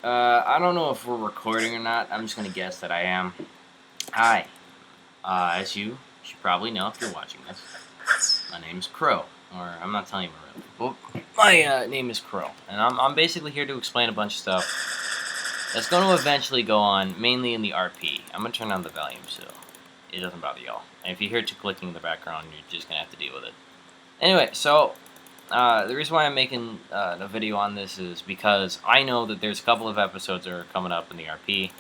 I don't know if we're recording or not. I'm just gonna guess that I am. Hi. As you should probably know if you're watching this, my name's Crow. Or I'm not telling you my real name. Well, my name is Crow, and I'm basically here to explain a bunch of stuff that's going to eventually go on, mainly in the RP. I'm gonna turn down the volume so it doesn't bother y'all. And if you hear clicking in the background, you're just gonna have to deal with it. Anyway, so the reason why I'm making a video on this is because I know that there's a couple of episodes that are coming up in the RP,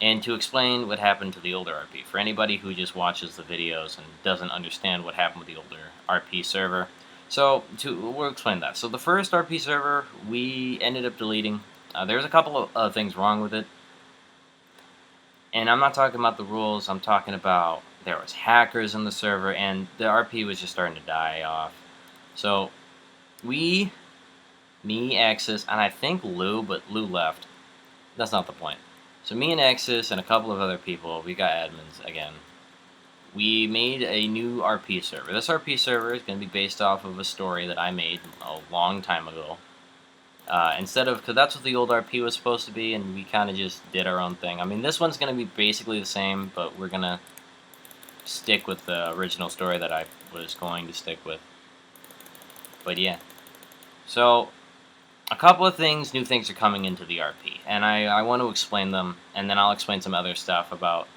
and to explain what happened to the older RP, for anybody who just watches the videos and doesn't understand what happened with the older RP server. So we'll explain that. So the first RP server we ended up deleting. There's a couple of things wrong with it, and I'm not talking about the rules. I'm talking about there was hackers in the server, and the RP was just starting to die off. So we, me, Axis, and I think Lou, but Lou left. That's not the point. So me and Axis and a couple of other people, we got admins again. We made a new RP server. This RP server is going to be based off of a story that I made a long time ago. Instead of, because that's what the old RP was supposed to be, and we kind of just did our own thing. I mean, this one's going to be basically the same, but we're going to stick with the original story that I was going to stick with. But yeah. So, a couple of new things are coming into the RP, and I want to explain them, and then I'll explain some other stuff about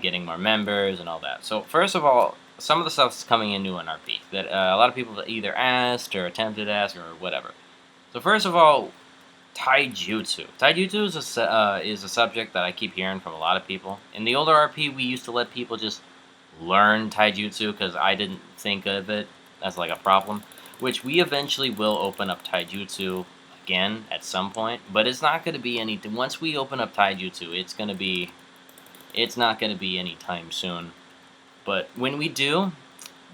getting more members and all that. So first of all, some of the stuff is coming in new in RP that a lot of people either asked or attempted to ask or whatever. So first of all, Taijutsu. Taijutsu is a subject that I keep hearing from a lot of people. In the older RP, we used to let people just learn Taijutsu because I didn't think of it as like a problem, which we eventually will open up Taijutsu again at some point, but it's not going to be anything. Once we open up Taijutsu, it's not going to be anytime soon. But when we do,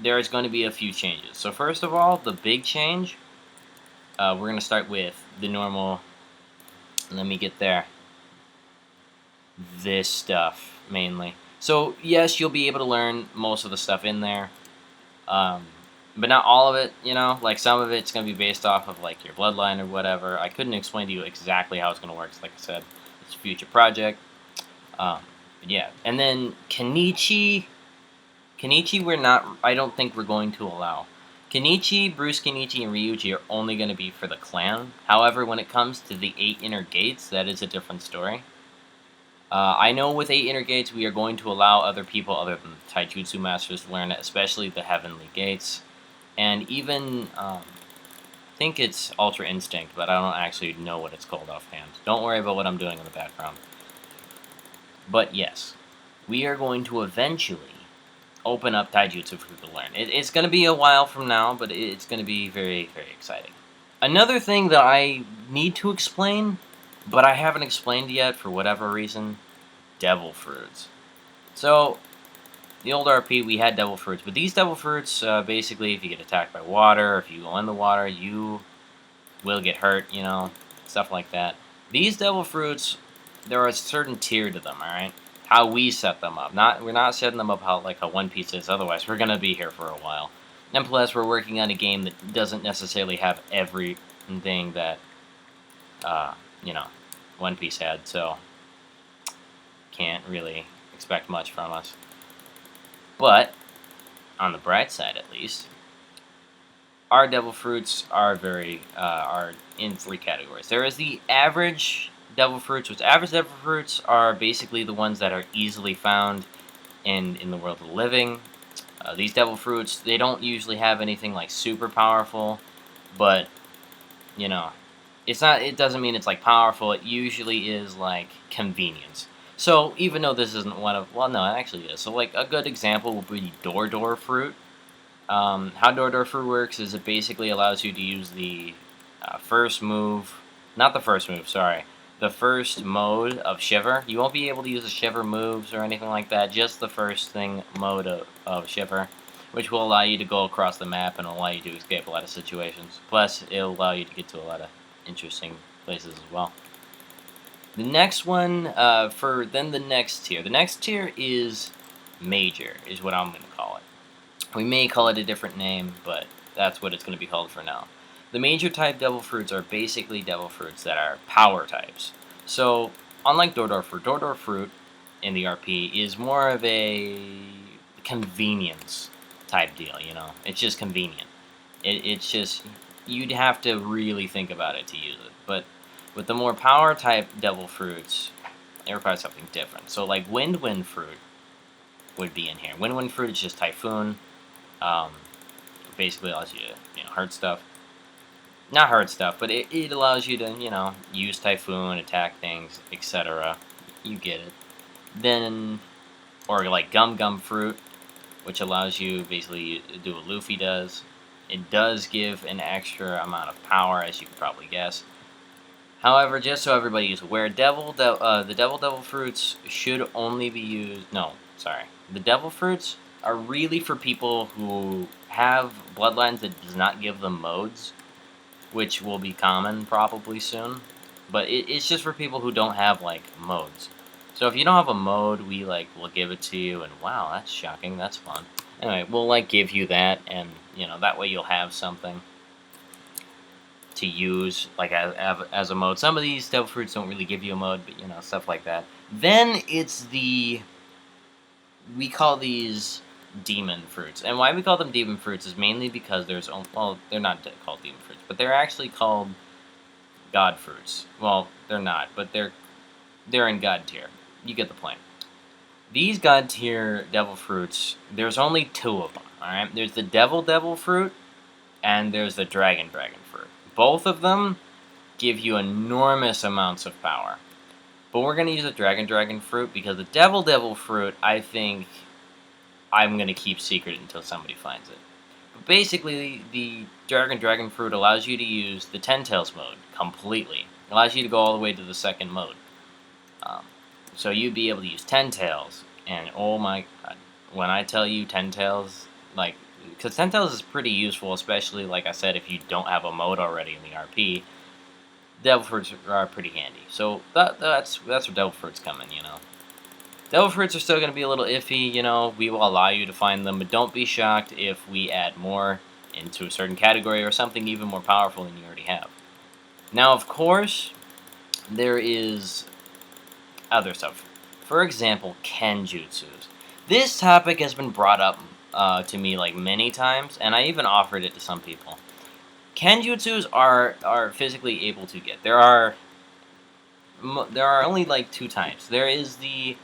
there's going to be a few changes. So first of all, the big change, we're going to start with the normal. Let me get there. This stuff mainly. So yes, you'll be able to learn most of the stuff in there. But not all of it, like some of it's going to be based off of like your bloodline or whatever. I couldn't explain to you exactly how it's going to work, like I said, it's a future project. But yeah, and then Kenichi, I don't think we're going to allow. Kenichi, Bruce Kenichi, and Ryuji are only going to be for the clan. However, when it comes to the 8 inner gates, that is a different story. I know with 8 inner gates, we are going to allow other people other than the Taijutsu masters to learn it, especially the heavenly gates. And even, I think it's Ultra Instinct, but I don't actually know what it's called offhand. Don't worry about what I'm doing in the background. But yes, we are going to eventually open up Taijutsu for people to learn. It's going to be a while from now, but it's going to be very, very exciting. Another thing that I need to explain, but I haven't explained yet for whatever reason, devil fruits. So, the old RP, we had devil fruits, but these devil fruits, basically, if you get attacked by water, or if you go in the water, you will get hurt, stuff like that. These devil fruits, there are a certain tier to them, alright? How we set them up. We're not setting them up how One Piece is, otherwise we're going to be here for a while. And plus, we're working on a game that doesn't necessarily have everything that, One Piece had, so can't really expect much from us. But, on the bright side at least, our devil fruits are are in 3 categories. There is the average devil fruits, which average devil fruits are basically the ones that are easily found in the world of the living. These devil fruits, they don't usually have anything like super powerful, but it doesn't mean it's like powerful. It usually is like convenience. So even though this isn't one of, well, no, it actually is. So like a good example would be Door Fruit. How Door Fruit works is it basically allows you to use the first move, not the first move, sorry, the first mode of Shiver. You won't be able to use the Shiver moves or anything like that, just the first mode of Shiver, which will allow you to go across the map and allow you to escape a lot of situations. Plus, it'll allow you to get to a lot of interesting places as well. The next one, the next tier. The next tier is Major, is what I'm going to call it. We may call it a different name, but that's what it's going to be called for now. The major type devil fruits are basically devil fruits that are power types. So, unlike Door Fruit in the RP is more of a convenience type deal, you know? It's just convenient. It's just, you'd have to really think about it to use it. But with the more power type Devil Fruits, it requires something different. So, like Wind Fruit would be in here. Wind Fruit is just Typhoon. Um, basically allows you to, hurt stuff. Not hurt stuff, but it allows you to, use Typhoon, attack things, etc. You get it. Then, or like Gum Fruit, which allows you basically to do what Luffy does. It does give an extra amount of power, as you could probably guess. However, just so everybody is aware, the Devil Fruits should only be used. No, sorry. The Devil Fruits are really for people who have bloodlines that does not give them modes, which will be common probably soon. But it's just for people who don't have, like, modes. So if you don't have a mode, we'll give it to you, and wow, that's shocking, that's fun. Anyway, we'll, give you that, and, that way you'll have something to use, as a mode. Some of these Devil Fruits don't really give you a mode, but, stuff like that. Then it's we call these Demon Fruits. And why we call them Demon Fruits is mainly because they're not called Demon Fruits, but they're actually called God Fruits. Well, they're not, but they're in God tier. You get the point. These God tier Devil Fruits, there's only two of them, alright? There's the Devil Fruit, and there's the Dragon Fruit. Both of them give you enormous amounts of power. But we're going to use the Dragon Fruit because the Devil Fruit, I think I'm going to keep secret until somebody finds it. But basically, the Dragon Fruit allows you to use the Ten Tails mode completely. It allows you to go all the way to the second mode. So you'd be able to use Ten Tails, and oh my god, when I tell you Ten Tails, because Ten Tails is pretty useful, especially, like I said, if you don't have a mode already in the RP, Devil Fruits are pretty handy. So that's where Devil Fruits come in, Devil Fruits are still going to be a little iffy, we will allow you to find them, but don't be shocked if we add more into a certain category or something even more powerful than you already have. Now, of course, there is other stuff. For example, Kenjutsus. This topic has been brought up to me many times, and I even offered it to some people. Kenjutsus are physically able to get. There are only two types. There is the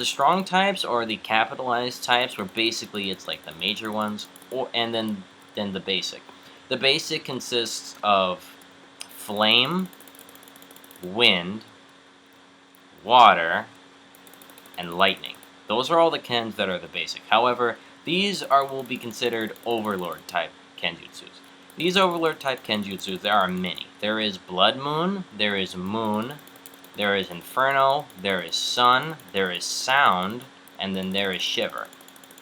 strong types or the capitalized types, where basically it's the major ones, and then the basic. The basic consists of flame, wind, water, and lightning. Those are all the Kens that are the basic. However, these will be considered Overlord type Kenjutsus. These Overlord type Kenjutsus, there are many. There is Blood Moon, there is Moon, there is Inferno, there is Sun, there is Sound, and then there is Shiver.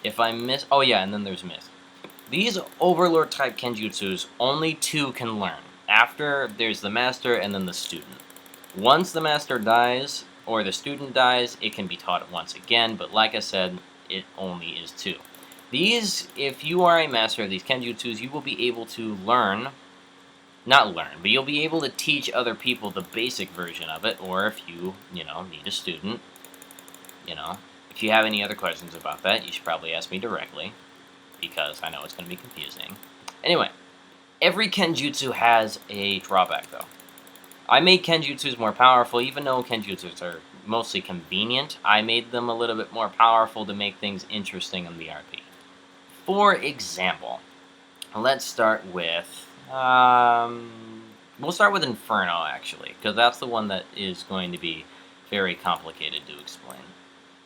If I miss... Oh yeah, and then there's Mist. These Overlord type Kenjutsus, only two can learn. After, there's the Master and then the Student. Once the Master dies, or the Student dies, it can be taught once again, but like I said, it only is two. These, if you are a master of these Kenjutsus, you will be able to not learn, but you'll be able to teach other people the basic version of it, or if you, need a student, if you have any other questions about that, you should probably ask me directly, because I know it's going to be confusing. Anyway, every Kenjutsu has a drawback, though. I made Kenjutsus more powerful, even though Kenjutsus are mostly convenient. I made them a little bit more powerful to make things interesting in the RP. For example, let's start with... we'll start with Inferno, actually, because that's the one that is going to be very complicated to explain.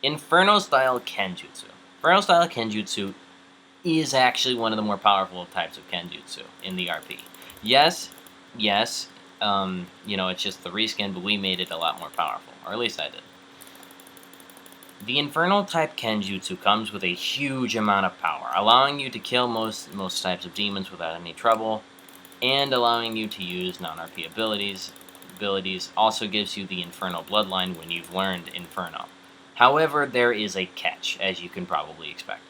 Inferno-style Kenjutsu. Inferno-style Kenjutsu is actually one of the more powerful types of Kenjutsu in the RP. Yes, it's just the reskin, but we made it a lot more powerful, or at least I did. The Inferno type Kenjutsu comes with a huge amount of power, allowing you to kill most types of demons without any trouble, and allowing you to use non-RP abilities. Also gives you the Inferno bloodline when you've learned Inferno. However, there is a catch, as you can probably expect.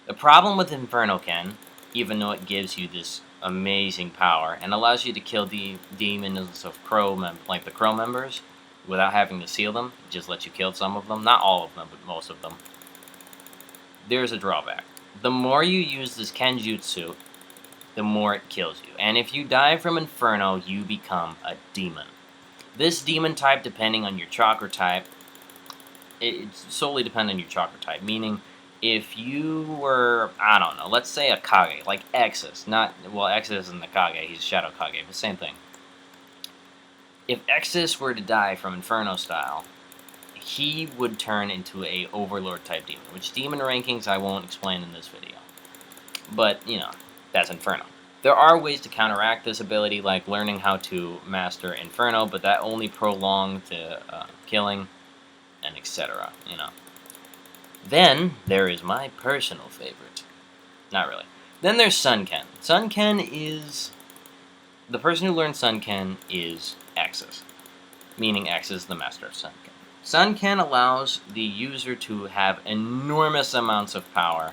The problem with Inferno Ken, even though it gives you this amazing power and allows you to kill the demons of Crow, like the Crow members, without having to seal them. It just lets you kill some of them. Not all of them, but most of them. There's a drawback. The more you use this Kenjutsu, the more it kills you. And if you die from Inferno, you become a demon. This demon type, depending on your chakra type, it solely depends on your chakra type. Meaning, if you were, I don't know, let's say a Kage, like Exus. Exus isn't the Kage, he's Shadow Kage, but same thing. If Exus were to die from Inferno style, he would turn into a Overlord type demon, which demon rankings I won't explain in this video. But, that's Inferno. There are ways to counteract this ability, like learning how to master Inferno, but that only prolongs the killing, and etc., Then, there is my personal favorite. Not really. Then there's Sunken. Sunken is... The person who learns Sunken is Exus, meaning Exus is the master of Sunken. Sunken allows the user to have enormous amounts of power,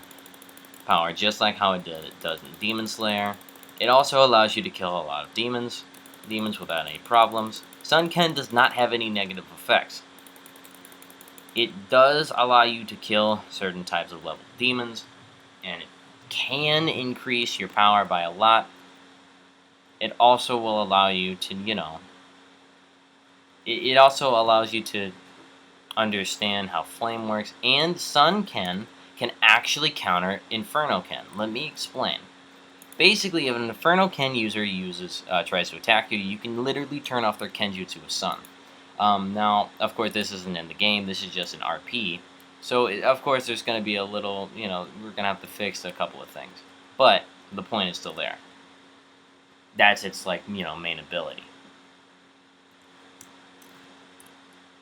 just like how it does in Demon Slayer. It also allows you to kill a lot of demons without any problems. Sunken does not have any negative effects. It does allow you to kill certain types of level demons, and it can increase your power by a lot. It also will allow you to, it also allows you to understand how flame works, and Sunken can actually counter Inferno Ken. Let me explain. Basically, if an Inferno Ken user tries to attack you, you can literally turn off their Kenjutsu with Sun. Now, of course, this isn't in the game. This is just an RP. So, of course, there's going to be a little, we're going to have to fix a couple of things. But the point is still there. That's its, main ability.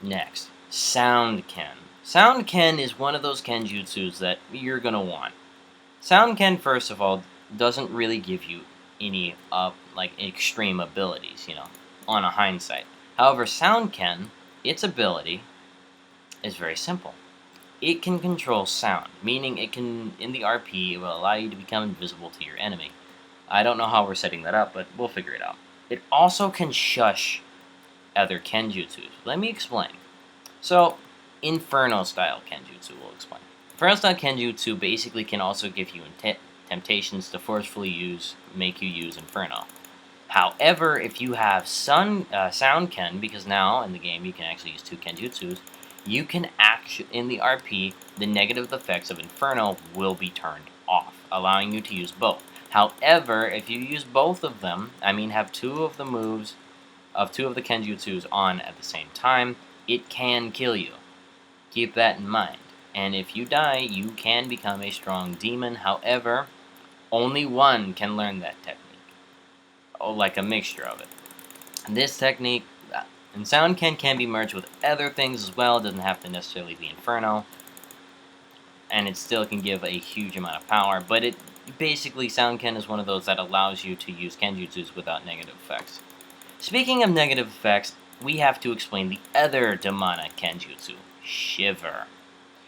Next, Sound Ken. Sound Ken is one of those Kenjutsus that you're going to want. Sound Ken, first of all, doesn't really give you any, extreme abilities, on a hindsight. However, Sound Ken, its ability, is very simple. It can control sound, meaning it can, in the RP, it will allow you to become invisible to your enemy. I don't know how we're setting that up, but we'll figure it out. It also can shush other Kenjutsus. Let me explain. So, Inferno-style Kenjutsu will explain. Inferno-style Kenjutsu basically can also give you temptations to forcefully make you use Inferno. However, if you have Sound Ken, because now in the game you can actually use two Kenjutsus, you can in the RP, the negative effects of Inferno will be turned off, allowing you to use both. However, if you use both of them, have two of the moves of two of the Kenjutsus on at the same time, it can kill you. Keep that in mind. And if you die, you can become a strong demon. However, only one can learn that technique. Like a mixture of it. This technique, and Sound Ken can be merged with other things as well. It doesn't have to necessarily be Inferno. And it still can give a huge amount of power. But basically, Sound Ken is one of those that allows you to use Kenjutsus without negative effects. Speaking of negative effects, we have to explain the other demonic Kenjutsu, Shiver.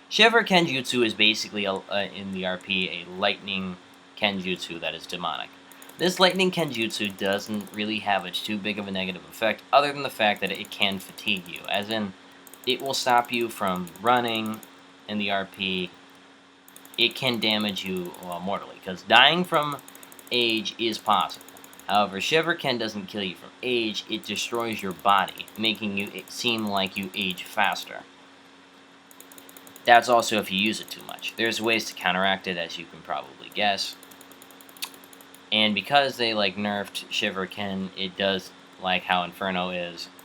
Shiver Kenjutsu is basically, in the RP, a lightning Kenjutsu that is demonic. This lightning Kenjutsu doesn't really have too big of a negative effect, other than the fact that it can fatigue you, as in, it will stop you from running in the RP. It can damage you mortally, because dying from age is possible. However, Shiver Ken doesn't kill you from age, it destroys your body, making it seem like you age faster. That's also if you use it too much. There's ways to counteract it, as you can probably guess. And because they nerfed Shiver Ken, it does, like how Inferno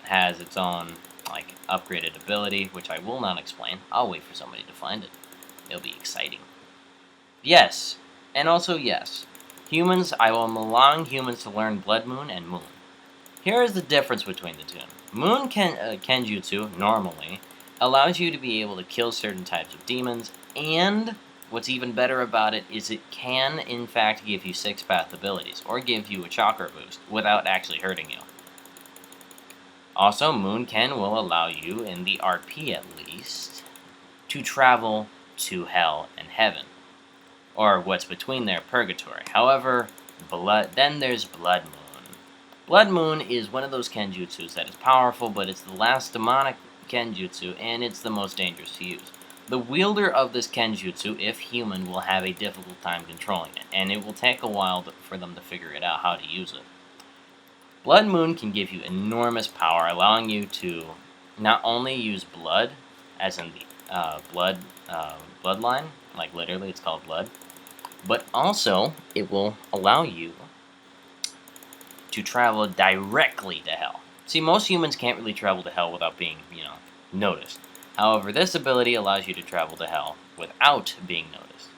has its own upgraded ability, which I will not explain. I'll wait for somebody to find it. It'll be exciting. Yes, and also yes. Humans, I am allowing humans to learn Blood Moon and Moon. Here is the difference between the two. Moon Kenjutsu, normally, allows you to be able to kill certain types of demons, and what's even better about it is it can, in fact, give you 6-path abilities, or give you a chakra boost, without actually hurting you. Also, Moon Ken will allow you, in the RP at least, to travel to Hell and Heaven, or what's between there, Purgatory. However, then there's Blood Moon. Blood Moon is one of those Kenjutsus that is powerful, but it's the last demonic Kenjutsu, and it's the most dangerous to use. The wielder of this Kenjutsu, if human, will have a difficult time controlling it, and it will take a while for them to figure it out how to use it. Blood Moon can give you enormous power, allowing you to not only use blood, as in the bloodline, like literally it's called blood, but also it will allow you to travel directly to hell. See, most humans can't really travel to hell without being, noticed. However, this ability allows you to travel to hell without being noticed,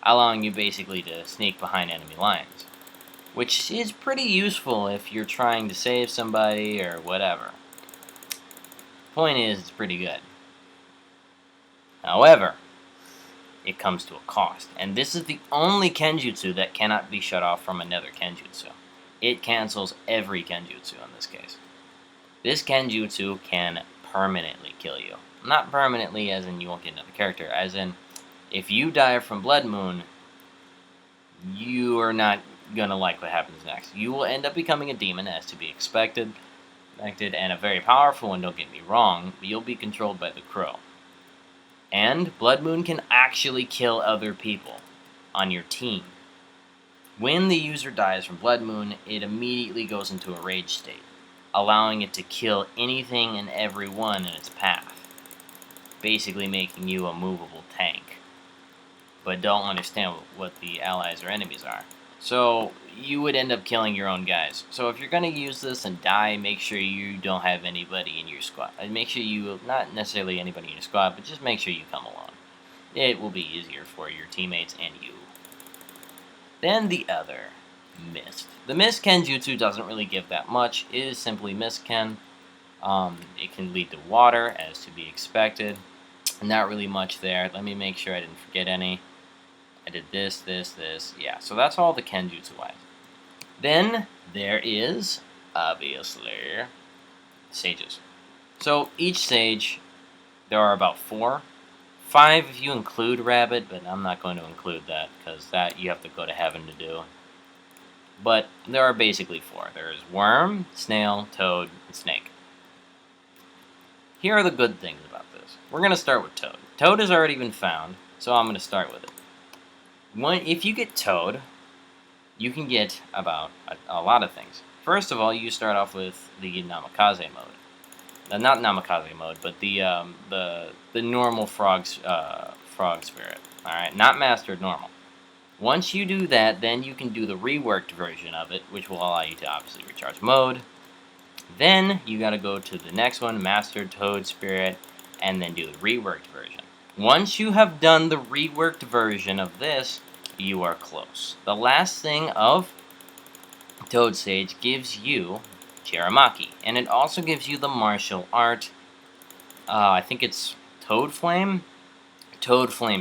allowing you basically to sneak behind enemy lines, which is pretty useful if you're trying to save somebody or whatever. Point is, it's pretty good. However, it comes to a cost, and this is the only Kenjutsu that cannot be shut off from another Kenjutsu. It cancels every Kenjutsu in this case. This Kenjutsu can permanently kill you. Not permanently as in you won't get another character, as in if you die from Blood Moon, you are not gonna like what happens next. You will end up becoming a demon, as to be expected, and a very powerful one, don't get me wrong, but you'll be controlled by the crow. And Blood Moon can actually kill other people on your team. When the user dies from Blood Moon, it immediately goes into a rage state, allowing it to kill anything and everyone in its path, basically making you a movable tank, but don't understand what the allies or enemies are. So you would end up killing your own guys. So if you're going to use this and die, make sure you don't have anybody in your squad. Make sure you, not necessarily anybody in your squad, but just make sure you come along. It will be easier for your teammates and you. Then the other, Mist. The Mist Kenjutsu doesn't really give that much. It is simply Mist Ken. It can lead to water, as to be expected. Not really much there. Let me make sure I didn't forget any. I did this. Yeah, so that's all the Kenjutsu-wise. Then there is, obviously, sages. So each sage, there are about 4. 5 if you include Rabbit, but I'm not going to include that, because that you have to go to heaven to do. But there are basically 4. There is Worm, Snail, Toad, and Snake. Here are the good things about this. We're going to start with Toad. Toad has already been found, so I'm going to start with it. If you get Toad, you can get about a lot of things. First of all, you start off with the Namikaze mode. Not Namikaze mode, but the normal frog spirit. Alright, not mastered normal. Once you do that, then you can do the reworked version of it, which will allow you to obviously recharge mode. Then you gotta go to the next one, Mastered Toad Spirit, and then do the reworked version. Once you have done the reworked version of this, you are close. The last thing of Toad Sage gives you Chiramaki, and it also gives you the martial art. I think it's Toad Flame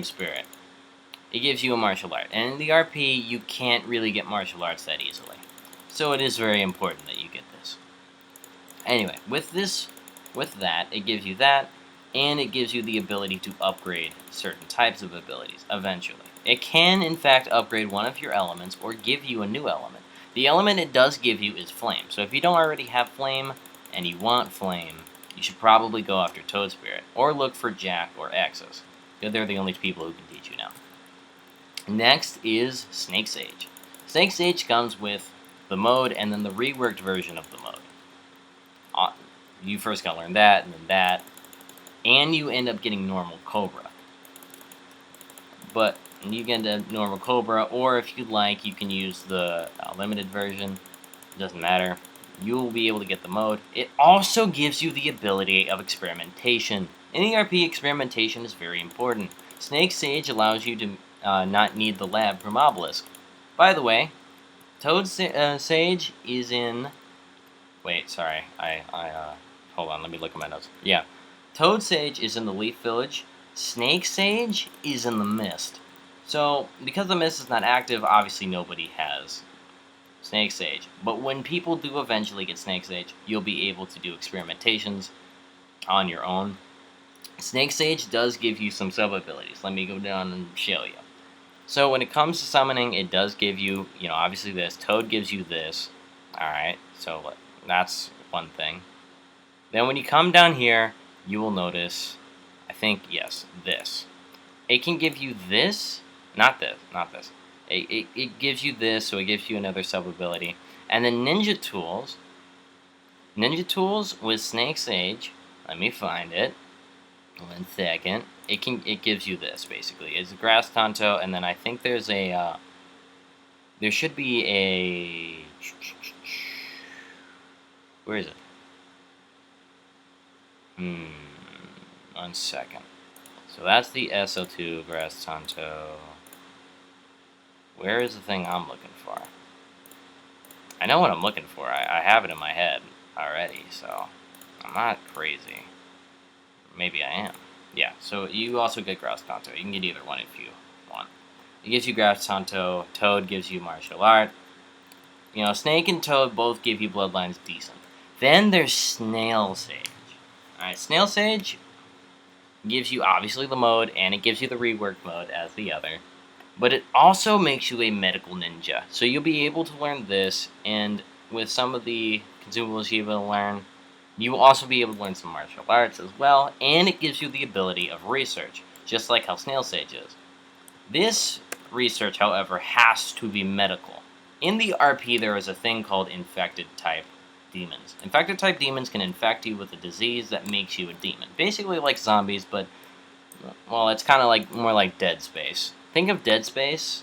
Spirit. It gives you a martial art, and in the RP, you can't really get martial arts that easily. So it is very important that you get this. Anyway, with that, it gives you that, and it gives you the ability to upgrade certain types of abilities, eventually. It can, in fact, upgrade one of your elements, or give you a new element. The element it does give you is Flame, so if you don't already have Flame, and you want Flame, you should probably go after Toad Spirit, or look for Jack or Axis. They're the only people who can teach you now. Next is Snake Sage. Snake Sage comes with the mode, and then the reworked version of the mode. You first gotta learn that, and then that, and you end up getting normal Cobra. But you get a normal Cobra, or if you like, you can use the limited version. It doesn't matter. You will be able to get the mode. It also gives you the ability of experimentation. In ERP, experimentation is very important. Snake Sage allows you to not need the lab from Obelisk. By the way, Toad Sage is in... Wait, sorry. Hold on, let me look at my notes. Yeah. Toad Sage is in the Leaf Village. Snake Sage is in the Mist. So, because the Mist is not active, obviously nobody has Snake Sage. But when people do eventually get Snake Sage, you'll be able to do experimentations on your own. Snake Sage does give you some sub-abilities. Let me go down and show you. So when it comes to summoning, it does give you, obviously this. Toad gives you this. Alright, So that's one thing. Then when you come down here, you will notice, I think, yes, this. It can give you this, not this. It gives you this, so it gives you another sub-ability. And then Ninja Tools with Snake's Age, let me find it. 1 second. It gives you this, basically. It's a Grass Tonto, and then I think there's a, there should be a, where is it? 1 second. So that's the SO2 Grass Tonto. Where is the thing I'm looking for? I know what I'm looking for. I have it in my head already, so I'm not crazy. Maybe I am. Yeah, so you also get Grass Tonto. You can get either one if you want. It gives you Grass Tonto. Toad gives you Martial Art. You know, Snake and Toad both give you Bloodlines decent. Then there's Snail Sage. Alright, Snail Sage gives you obviously the mode, and it gives you the rework mode as the other. But it also makes you a medical ninja. So you'll be able to learn this, and with some of the consumables you're able to learn, you will also be able to learn some martial arts as well, and it gives you the ability of research, just like how Snail Sage is. This research, however, has to be medical. In the RP, there is a thing called infected type demons. Infected type demons can infect you with a disease that makes you a demon. Basically like zombies, but, well, it's kind of like more like Dead Space. Think of Dead Space,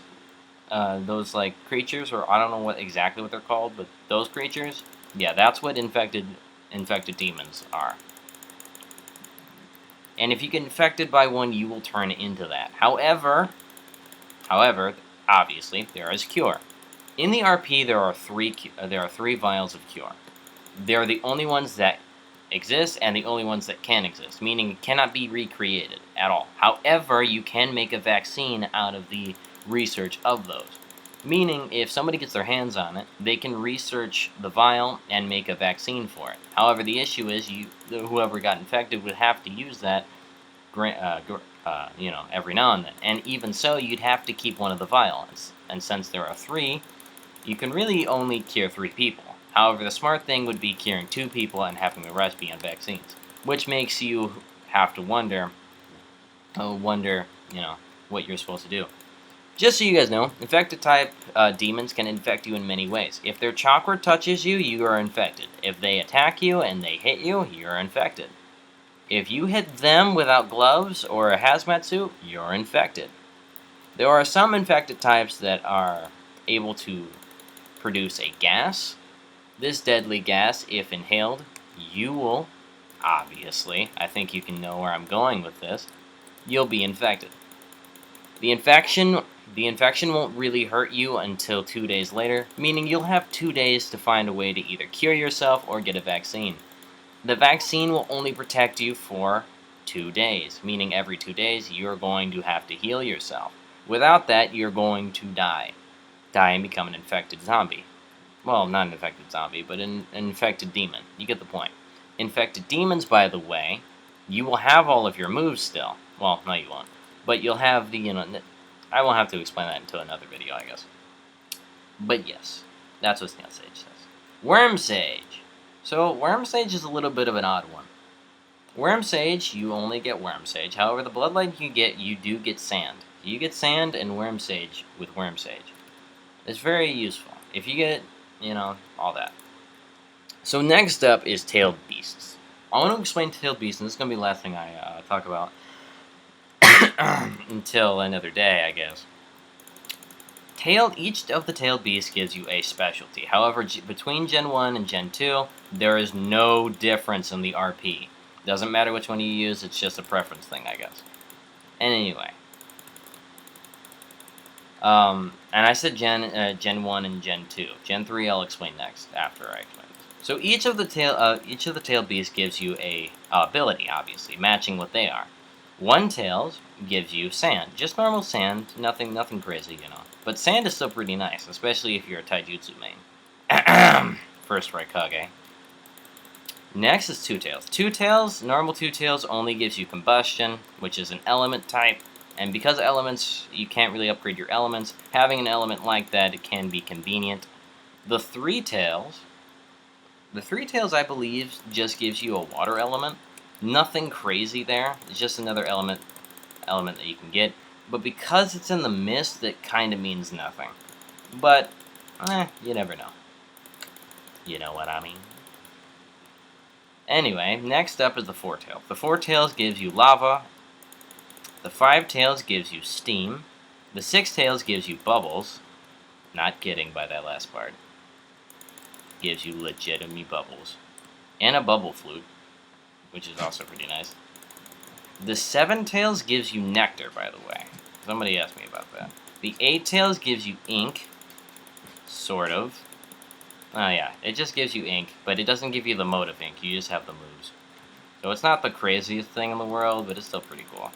those like creatures, or I don't know exactly what they're called, but those creatures, yeah, that's what infected demons are. And if you get infected by one, you will turn into that. However, obviously, there is cure. In the RP, there are three vials of cure. They're the only ones that exist and the only ones that can exist, meaning it cannot be recreated at all. However, you can make a vaccine out of the research of those. Meaning, if somebody gets their hands on it, they can research the vial and make a vaccine for it. However, the issue is whoever got infected would have to use that, every now and then. And even so, you'd have to keep one of the vials. And since there are 3, you can really only cure 3 people. However, the smart thing would be curing 2 people and having the rest be on vaccines, which makes you have to wonder, what you're supposed to do. Just so you guys know, infected type demons can infect you in many ways. If their chakra touches you, you are infected. If they attack you and they hit you, you're infected. If you hit them without gloves or a hazmat suit, you're infected. There are some infected types that are able to produce a gas. This deadly gas, if inhaled, you will, obviously, I think you can know where I'm going with this, you'll be infected. The infection won't really hurt you until 2 days later, meaning you'll have 2 days to find a way to either cure yourself or get a vaccine. The vaccine will only protect you for 2 days, meaning every 2 days you're going to have to heal yourself. Without that, you're going to die. Die and become an infected zombie. Well, not an infected zombie, but an infected demon. You get the point. Infected demons, by the way, you will have all of your moves still. Well, no, you won't. But you'll have the, I won't have to explain that until another video, I guess. But yes, that's what Snail Sage says. Worm Sage. So, Worm Sage is a little bit of an odd one. Worm Sage, you only get Worm Sage. However, the Bloodline you do get Sand. You get Sand and Worm Sage with Worm Sage. It's very useful. If you get, all that. So next up is Tailed Beasts. I want to explain Tailed Beasts, and this is going to be the last thing I talk about until another day, I guess. Each of the Tailed Beasts gives you a specialty. However, between Gen 1 and Gen 2, there is no difference in the RP. Doesn't matter which one you use, it's just a preference thing, I guess. And anyway. And I said Gen 1 and Gen 2. Gen 3 I'll explain next, after I explain this. So each of the Tailed Beasts gives you a ability, obviously, matching what they are. One Tails gives you Sand. Just normal Sand, nothing crazy, But Sand is still pretty nice, especially if you're a Taijutsu main. First Raikage. Next is Two Tails. Two Tails, normal Two Tails, only gives you Combustion, which is an element type. And because elements, you can't really upgrade your elements, having an element like that, it can be convenient. The Three Tails The Three Tails, I believe, just gives you a water element. Nothing crazy there. It's just another element that you can get. But because it's in the mist, it kind of means nothing. But, you never know. You know what I mean? Anyway, next up is the Four Tails. The Four Tails gives you lava. The Five Tails gives you steam. The Six Tails gives you bubbles. Not kidding by that last part. Gives you legitimate bubbles. And a bubble flute, which is also pretty nice. The Seven Tails gives you nectar, by the way. Somebody asked me about that. The Eight Tails gives you ink. Sort of. Oh yeah, it just gives you ink, but it doesn't give you the mode of ink. You just have the moves. So it's not the craziest thing in the world, but it's still pretty cool.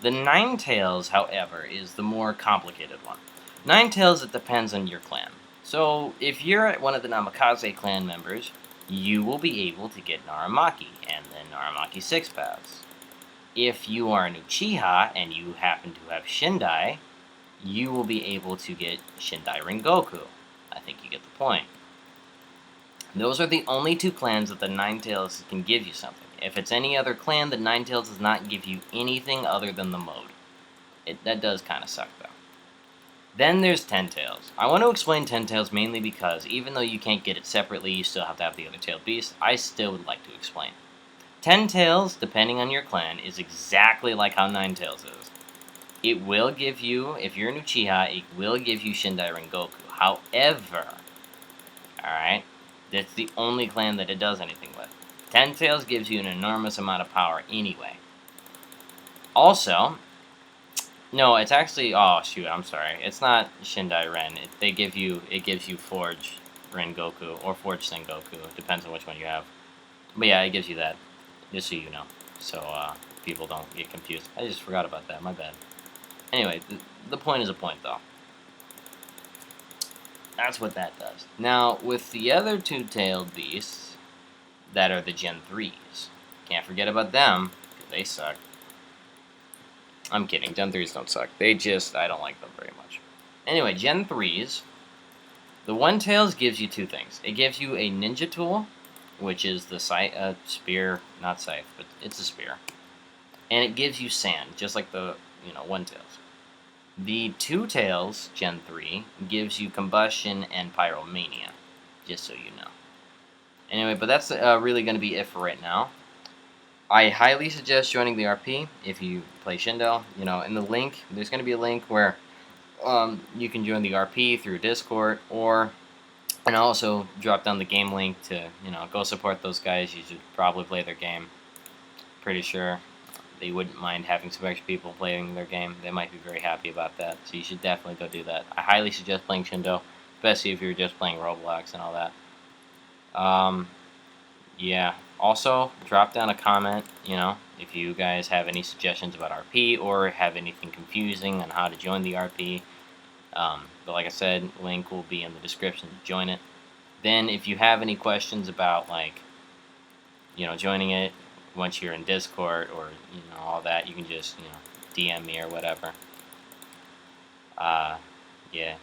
The Nine Tails, however, is the more complicated one. Nine Tails, it depends on your clan. So if you're one of the Namikaze clan members, you will be able to get Naramaki, and then Naramaki 6 paths. If you are an Uchiha, and you happen to have Shindai, you will be able to get Shindai Rengoku. I think you get the point. Those are the only two clans that the Nine Tails can give you something. If it's any other clan, the Nine Tails does not give you anything other than the mode. That does kind of suck, though. Then there's Ten Tails. I want to explain Ten Tails mainly because even though you can't get it separately, you still have to have the other tailed beast. I still would like to explain. Ten Tails, depending on your clan, is exactly like how Nine Tails is. It will give you, if you're an Uchiha, it will give you Shindai Rengoku. However, alright, that's the only clan that it does anything with. Ten Tails gives you an enormous amount of power anyway. Also, no, it's actually, oh shoot, I'm sorry. It's not Shindai Ren. It gives you Forge Rengoku or Forge Sengoku. It depends on which one you have. But yeah, it gives you that, just so you know. So people don't get confused. I just forgot about that, my bad. Anyway, the point is a point though. That's what that does. Now, with the other two-tailed beasts, that are the Gen 3s. Can't forget about them, because they suck. I'm kidding, Gen 3s don't suck. I don't like them very much. Anyway, Gen 3s, the One Tails gives you two things. It gives you a ninja tool, which is the spear, not scythe, but it's a spear. And it gives you sand, just like the, One Tails. The Two Tails, Gen 3, gives you combustion and pyromania, just so you know. Anyway, but that's really going to be it for right now. I highly suggest joining the RP if you play Shindo. In the link, there's going to be a link where you can join the RP through Discord, and I'll also drop down the game link to, go support those guys. You should probably play their game. Pretty sure they wouldn't mind having some extra people playing their game. They might be very happy about that, so you should definitely go do that. I highly suggest playing Shindo, especially if you're just playing Roblox and all that. Yeah. Also, drop down a comment, if you guys have any suggestions about RP or have anything confusing on how to join the RP. But like I said, link will be in the description to join it. Then if you have any questions about, joining it once you're in Discord or, all that, you can just, DM me or whatever. Yeah.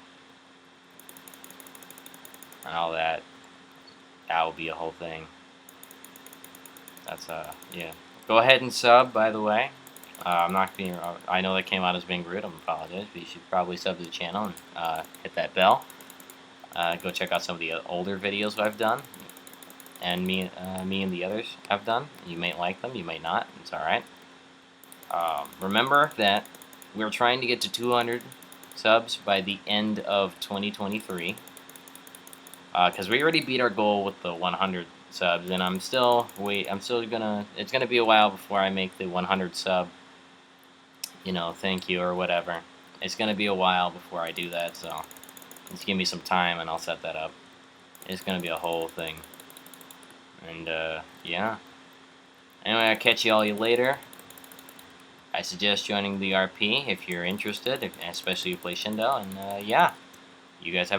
And all that. That will be a whole thing. That's, yeah. Go ahead and sub, by the way. I'm not being, I know that came out as being rude, I apologize, but you should probably sub to the channel and hit that bell. Go check out some of the older videos I've done, and me and the others have done. You may like them, you may not, it's alright. Remember that we're trying to get to 200 subs by the end of 2023. Because we already beat our goal with the 100 subs, and it's gonna be a while before I make the 100 sub, thank you or whatever. It's gonna be a while before I do that, so just give me some time and I'll set that up. It's gonna be a whole thing. And, yeah. Anyway, I'll catch you all later. I suggest joining the RP if you're interested, especially if you play Shindo, and, yeah. You guys have a